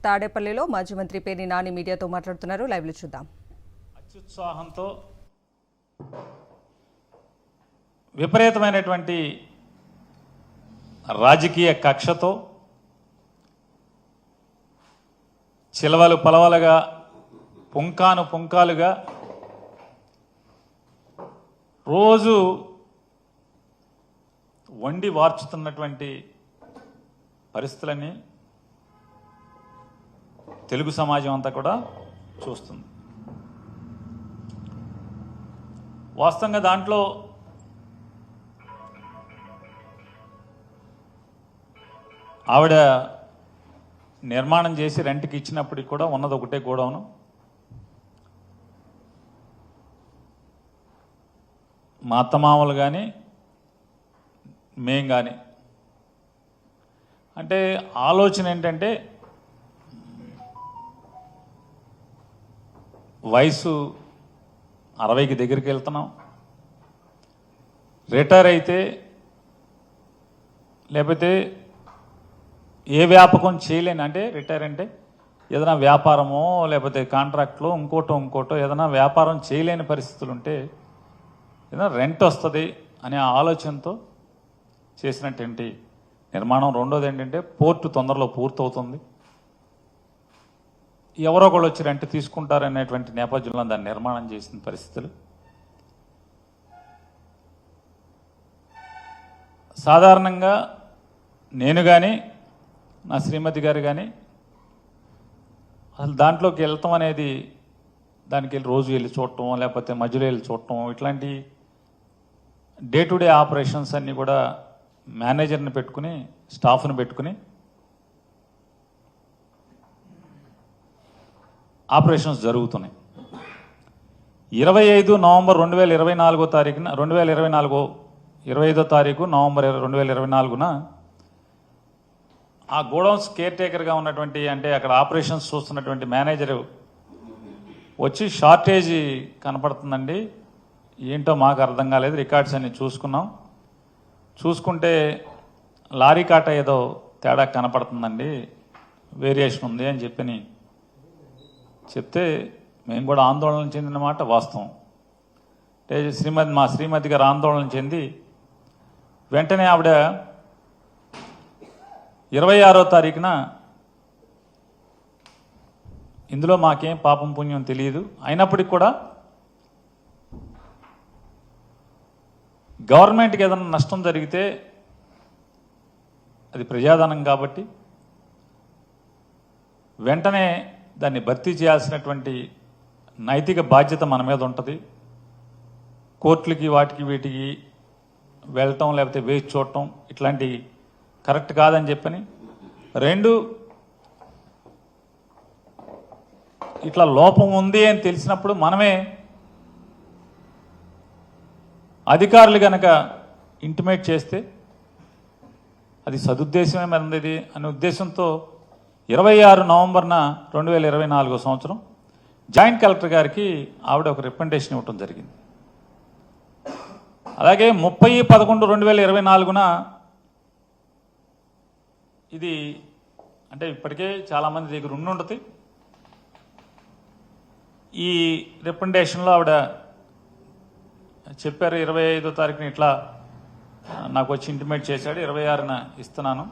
తాడేపల్లిలో మాజీ మంత్రి పేర్ని నాని మీడియాతో మాట్లాడుతున్నారు. లైవ్ లో చూద్దాం. అత్యుత్సాహంతో విపరీతమైనటువంటి రాజకీయ కక్షతో చిలవలు పలవలుగా పుంకాను పుంకాలుగా రోజు వండి వార్చుతున్నటువంటి పరిస్థితులని తెలుగు సమాజం అంతా కూడా చూస్తుంది. వాస్తవంగా దాంట్లో ఆవిడ నిర్మాణం చేసి రెంట్కి ఇచ్చినప్పటికి కూడా ఉన్నది ఒకటే గోడౌను. మా అత్తమామలు కానీ మేం కానీ అంటే ఆలోచన ఏంటంటే వయసు 60కి దగ్గరికి వెళ్తున్నాం. రిటైర్ అయితే లేకపోతే ఏ వ్యాపకం చేయలేని అంటే రిటైర్ అంటే ఏదైనా వ్యాపారమో లేకపోతే కాంట్రాక్ట్లో ఇంకోటో ఏదైనా వ్యాపారం చేయలేని పరిస్థితులు ఉంటే ఏదైనా రెంట్ వస్తుంది అనే ఆలోచనతో చేసినటువంటి నిర్మాణం. రెండోది ఏంటంటే పోర్టు తొందరలో పూర్తవుతుంది, ఎవరో ఒకళ్ళు వచ్చి రెంట్ తీసుకుంటారనేటువంటి నేపథ్యంలో దాన్ని నిర్మాణం చేసిన పరిస్థితులు. సాధారణంగా నేను కానీ నా శ్రీమతి గారు కానీ అసలు దాంట్లోకి వెళ్తాం అనేది దానికి వెళ్ళి రోజు వెళ్ళి చూడటం లేకపోతే మధ్యలో వెళ్ళి చూడటం ఇట్లాంటి డే టు డే ఆపరేషన్స్ అన్నీ కూడా మేనేజర్ని పెట్టుకుని స్టాఫ్ని పెట్టుకుని ఆపరేషన్స్ జరుగుతున్నాయి. 25 నవంబర్ 2024 తారీఖున 25 తారీఖు నవంబర్ 2024న ఆ గోడౌన్స్ కేర్ టేకర్గా ఉన్నటువంటి అంటే అక్కడ ఆపరేషన్స్ చూస్తున్నటువంటి మేనేజరు వచ్చి షార్టేజ్ కనపడుతుందండి, ఏంటో మాకు అర్థం కాలేదు, రికార్డ్స్ అన్ని చూసుకున్నాం, చూసుకుంటే లారీ కాట ఏదో తేడా కనపడుతుందండి, వేరియేషన్ ఉంది అని చెప్పని చెప్తే మేము కూడా ఆందోళన చెందిన మాట వాస్తవం. అంటే మా శ్రీమతి గారు ఆందోళన చెంది వెంటనే ఆవిడ 26వ తారీఖున ఇందులో మాకేం పాపం పుణ్యం తెలియదు, అయినప్పటికీ కూడా గవర్నమెంట్కి ఏదైనా నష్టం జరిగితే అది ప్రజాధనం కాబట్టి వెంటనే దాన్ని భర్తీ చేయాల్సినటువంటి నైతిక బాధ్యత మన మీద ఉంటుంది. కోర్టులకి వాటికి వీటికి వెళ్ళటం లేకపోతే వేచి చూడటం ఇట్లాంటి కరెక్ట్ కాదని చెప్పని, 2 ఇట్లా లోపం ఉంది అని తెలిసినప్పుడు మనమే అధికారులు కనుక ఇంటిమేట్ చేస్తే అది సదుద్దేశమే మంది అనే ఉద్దేశంతో 26 నవంబర్న 2024 సంవత్సరం జాయింట్ కలెక్టర్ గారికి ఆవిడ ఒక రికమెండేషన్ ఇవ్వటం జరిగింది. అలాగే 30/11/2024న ఇది అంటే ఇప్పటికే చాలామంది దగ్గర ఉండుంటుంది. ఈ రికమెండేషన్లో ఆవిడ చెప్పారు 25వ తారీఖున ఇట్లా నాకు వచ్చి ఇంటిమేట్ చేశాడు, 26న ఇస్తున్నాను.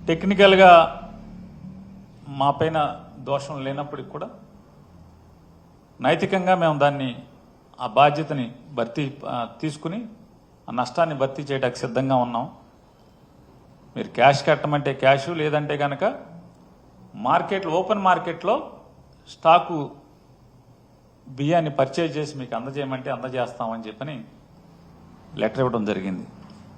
టెక్నికల్గా మా పైన దోషం లేనప్పటికి కూడా నైతికంగా మేము దాన్ని ఆ బాధ్యతని తీసుకుని ఆ నష్టాన్ని భర్తీ చేయడానికి సిద్ధంగా ఉన్నాం. మీరు క్యాష్ కట్టమంటే క్యాష్, లేదంటే కనుక మార్కెట్లో ఓపెన్ మార్కెట్లో స్టాకు బియ్యాన్ని పర్చేజ్ చేసి మీకు అందజేయమంటే అందజేస్తామని చెప్పని లెటర్ ఇవ్వడం జరిగింది.